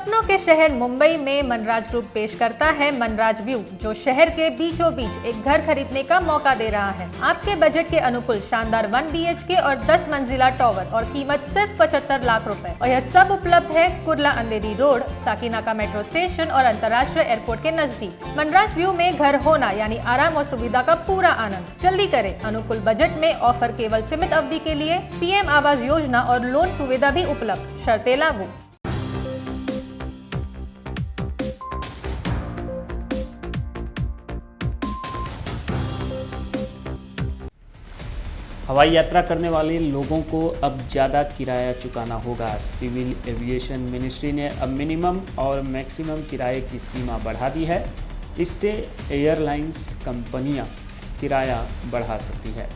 सपनों के शहर मुंबई में मनराज ग्रुप पेश करता है मनराज व्यू, जो शहर के बीचों बीच एक घर खरीदने का मौका दे रहा है। आपके बजट के अनुकूल शानदार 1 BHK और 10 मंजिला टावर और कीमत सिर्फ 75 लाख रुपए। और यह सब उपलब्ध है कुर्ला अंधेरी रोड, साकीनाका मेट्रो स्टेशन और अंतर्राष्ट्रीय एयरपोर्ट के नजदीक। मनराज व्यू में घर होना यानी आराम और सुविधा का पूरा आनंद। जल्दी करें, अनुकूल बजट में ऑफर केवल सीमित अवधि के लिए। PM आवास योजना और लोन सुविधा भी उपलब्ध, शर्तें लागू। हवाई यात्रा करने वाले लोगों को अब ज़्यादा किराया चुकाना होगा। सिविल एविएशन मिनिस्ट्री ने अब मिनिमम और मैक्सिमम किराए की सीमा बढ़ा दी है। इससे एयरलाइंस कंपनियां किराया बढ़ा सकती है।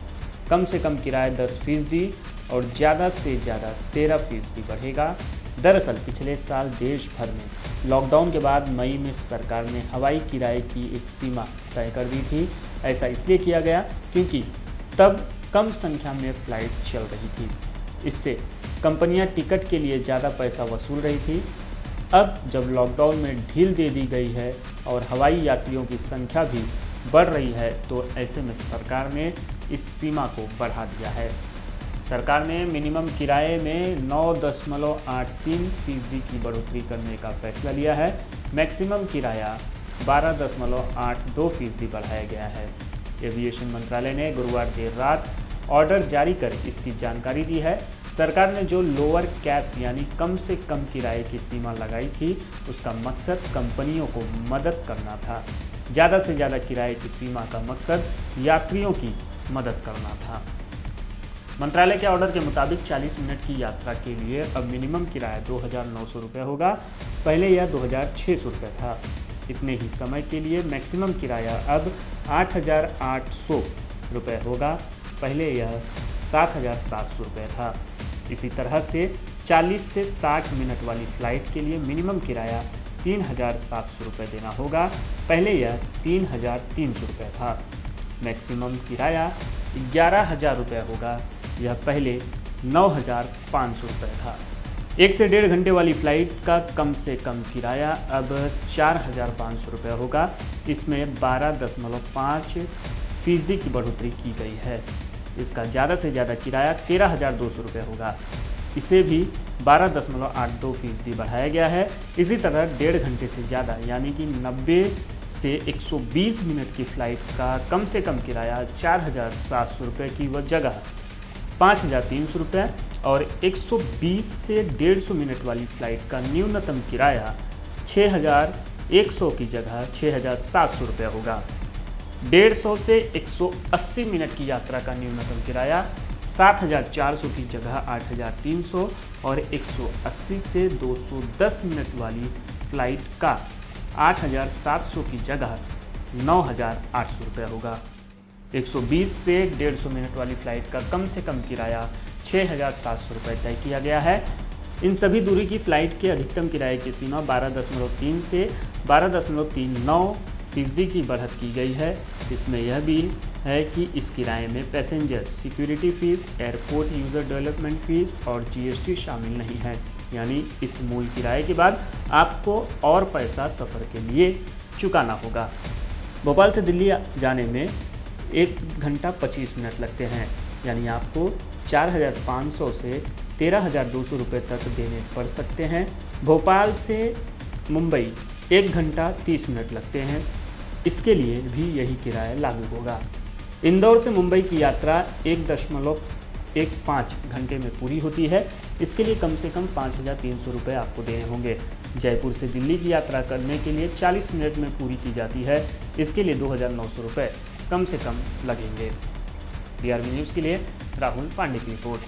कम से कम किराया 10% और ज़्यादा से ज़्यादा 13% बढ़ेगा। दरअसल पिछले साल देश भर में लॉकडाउन के बाद मई में सरकार ने हवाई किराए की एक सीमा तय कर दी थी। ऐसा इसलिए किया गया क्योंकि तब कम संख्या में फ़्लाइट चल रही थी। इससे कंपनियां टिकट के लिए ज़्यादा पैसा वसूल रही थी। अब जब लॉकडाउन में ढील दे दी गई है और हवाई यात्रियों की संख्या भी बढ़ रही है, तो ऐसे में सरकार ने इस सीमा को बढ़ा दिया है। सरकार ने मिनिमम किराए में 9.83% की बढ़ोतरी करने का फैसला लिया है। मैक्सिमम किराया 12.82% बढ़ाया गया है। एविएशन मंत्रालय ने गुरुवार देर रात ऑर्डर जारी कर इसकी जानकारी दी है। सरकार ने जो लोअर कैप यानी कम से कम किराए की सीमा लगाई थी, उसका मकसद कंपनियों को मदद करना था। ज़्यादा से ज़्यादा किराए की सीमा का मकसद यात्रियों की मदद करना था। मंत्रालय के ऑर्डर के मुताबिक 40 मिनट की यात्रा के लिए अब मिनिमम किराया 2,900 रुपये होगा। पहले यह 2,600 रुपये था। इतने ही समय के लिए मैक्सिमम किराया अब 8,800 रुपये होगा। पहले यह 7,700 रुपये था। इसी तरह से 40 से 60 मिनट वाली फ़्लाइट के लिए मिनिमम किराया 3,700 रुपये देना होगा। पहले यह 3,300 रुपये था। मैक्सिमम किराया 11,000 रुपये होगा। यह पहले 9,500 रुपये था। 1 से 1.5 घंटे वाली फ़्लाइट का कम से कम किराया अब 4,500 रुपये होगा। इसमें 12.5% की बढ़ोतरी की गई है। इसका ज़्यादा से ज़्यादा किराया 13,200 रुपये होगा। इसे भी 12.82% बढ़ाया गया है। इसी तरह 1.5 घंटे से ज़्यादा यानी कि 90 से 120 मिनट की फ़्लाइट का कम से कम किराया 4,700 रुपये की जगह 5,300 रुपये और 120 से 150 मिनट वाली फ़्लाइट का न्यूनतम किराया 6,100 की जगह 6,700 रुपये होगा। 150 से 180 मिनट की यात्रा का न्यूनतम किराया 7,400 की जगह 8,300 और 180 से 210 मिनट वाली फ़्लाइट का 8,700 की जगह 9,800 रुपये होगा। 120 से 150 मिनट वाली फ़्लाइट का कम से कम किराया 6,700 रुपये तय किया गया है। इन सभी दूरी की फ़्लाइट के अधिकतम किराए की सीमा 12.3 से 12.39% की बढ़त की गई है। इसमें यह भी है कि इस किराए में passenger security fees, airport user development fees और GST शामिल नहीं है। यानी इस मूल किराए के बाद आपको और पैसा सफ़र के लिए चुकाना होगा। भोपाल से दिल्ली जाने में 1 घंटा 25 मिनट लगते हैं। यानी आपको 4,500 से 13,200 रुपये तक देने पड़ सकते हैं। भोपाल से मुंबई 1 घंटा 30 मिनट लगते हैं। इसके लिए भी यही किराया लागू होगा। इंदौर से मुंबई की यात्रा 1.15 घंटे में पूरी होती है। इसके लिए कम से कम 5,300 रुपये आपको देने होंगे। जयपुर से दिल्ली की यात्रा करने के लिए 40 मिनट में पूरी की जाती है। इसके लिए 2,900 रुपये कम से कम लगेंगे। DRB न्यूज़ के लिए राहुल पांडे की रिपोर्ट।